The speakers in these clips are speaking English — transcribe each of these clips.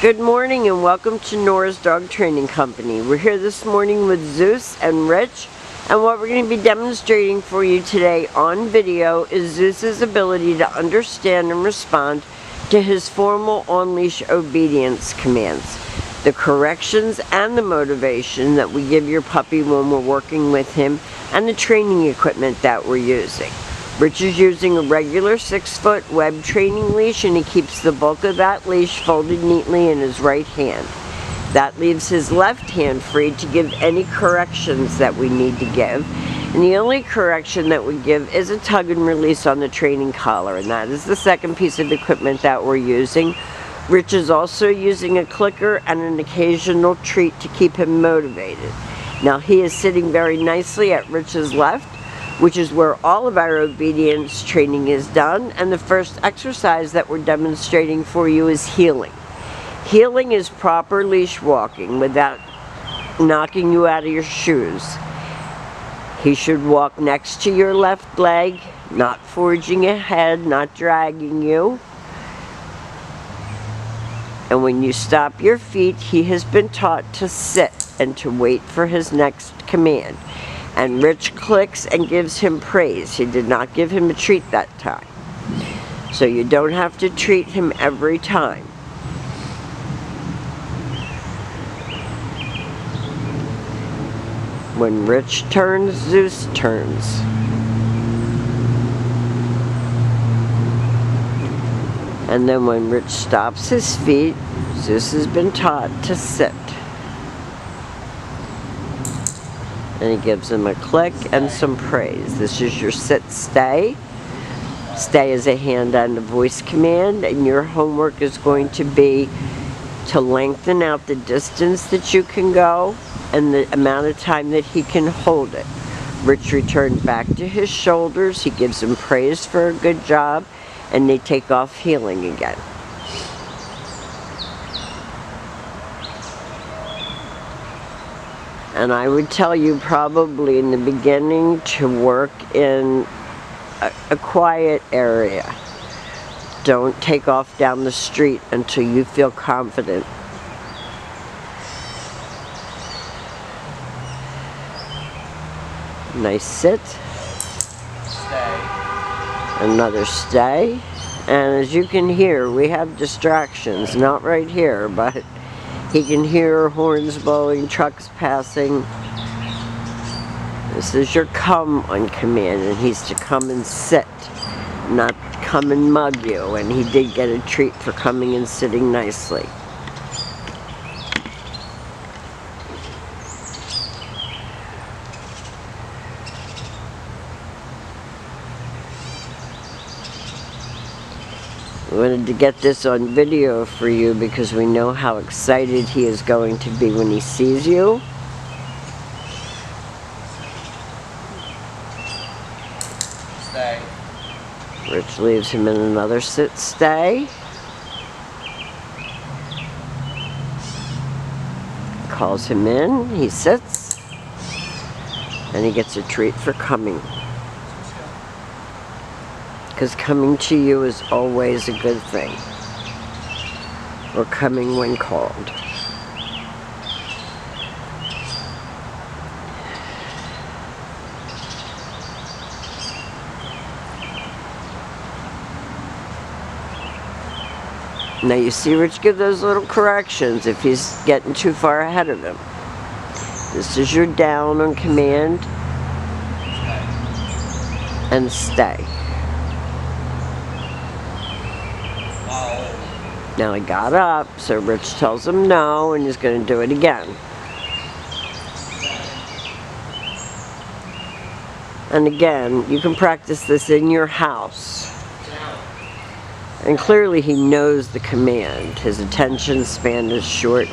Good morning and welcome to Nora's Dog Training Company. We're here this morning with Zeus and Rich, and what we're going to be demonstrating for you today on video is Zeus's ability to understand and respond to his formal on-leash obedience commands, the corrections and the motivation that we give your puppy when we're working with him, and the training equipment that we're using. Rich is using a regular 6-foot web training leash, and he keeps the bulk of that leash folded neatly in his right hand. That leaves his left hand free to give any corrections that we need to give. And the only correction that we give is a tug and release on the training collar, and that is the second piece of equipment that we're using. Rich is also using a clicker and an occasional treat to keep him motivated. Now he is sitting very nicely at Rich's left, which is where all of our obedience training is done, and the first exercise that we're demonstrating for you is heeling. Heeling is proper leash walking without knocking you out of your shoes. He should walk next to your left leg, not forging ahead, not dragging you. And when you stop your feet, he has been taught to sit and to wait for his next command. And Rich clicks and gives him praise. He did not give him a treat that time. So you don't have to treat him every time. When Rich turns, Zeus turns. And then when Rich stops his feet, Zeus has been taught to sit. And he gives him a click and some praise. This is your sit stay. Stay is a hand and a voice command, and your homework is going to be to lengthen out the distance that you can go and the amount of time that he can hold it. Rich returns back to his shoulders. He gives him praise for a good job, and they take off heeling again. And I would tell you probably in the beginning to work in a quiet area. Don't take off down the street until you feel confident. Nice sit. Stay. Another stay. And as you can hear, we have distractions, not right here, but he can hear horns blowing, trucks passing. This is your come on command, and he's to come and sit, not come and mug you. And he did get a treat for coming and sitting nicely. We wanted to get this on video for you because we know how excited he is going to be when he sees you. Stay. Rich leaves him in another sit stay. Calls him in, he sits, and he gets a treat for coming. Because coming to you is always a good thing. Or coming when called. Now you see Rich give those little corrections if he's getting too far ahead of him. This is your down on command. And stay. Now he got up, so Rich tells him no, and he's going to do it again. And again, you can practice this in your house. And clearly he knows the command. His attention span is short.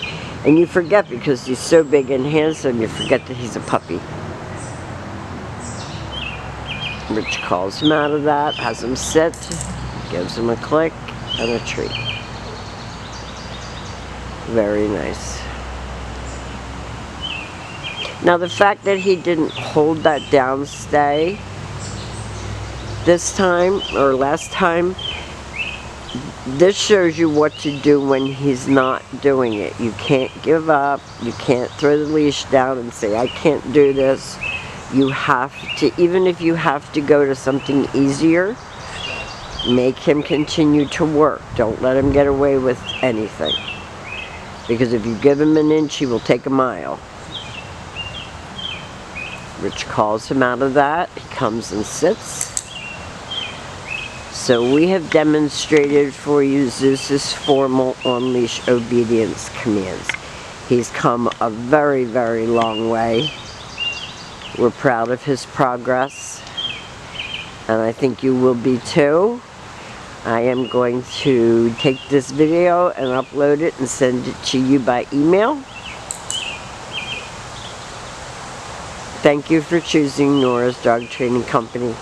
And you forget because he's so big and handsome, you forget that he's a puppy. Rich calls him out of that, has him sit, gives him a click and a treat. Very nice. Now the fact that he didn't hold that down stay this time or last time this shows you what to do when he's not doing it. You can't give up. You can't throw the leash down and say, I can't do this. You have to, even if you have to go to something easier, make him continue to work. Don't let him get away with anything. Because if you give him an inch, he will take a mile. Rich calls him out of that. He comes and sits. So we have demonstrated for you Zeus's formal on-leash obedience commands. He's come a very, very long way. We're proud of his progress, and I think you will be too. I am going to take this video and upload it and send it to you by email. Thank you for choosing Nora's Dog Training Company.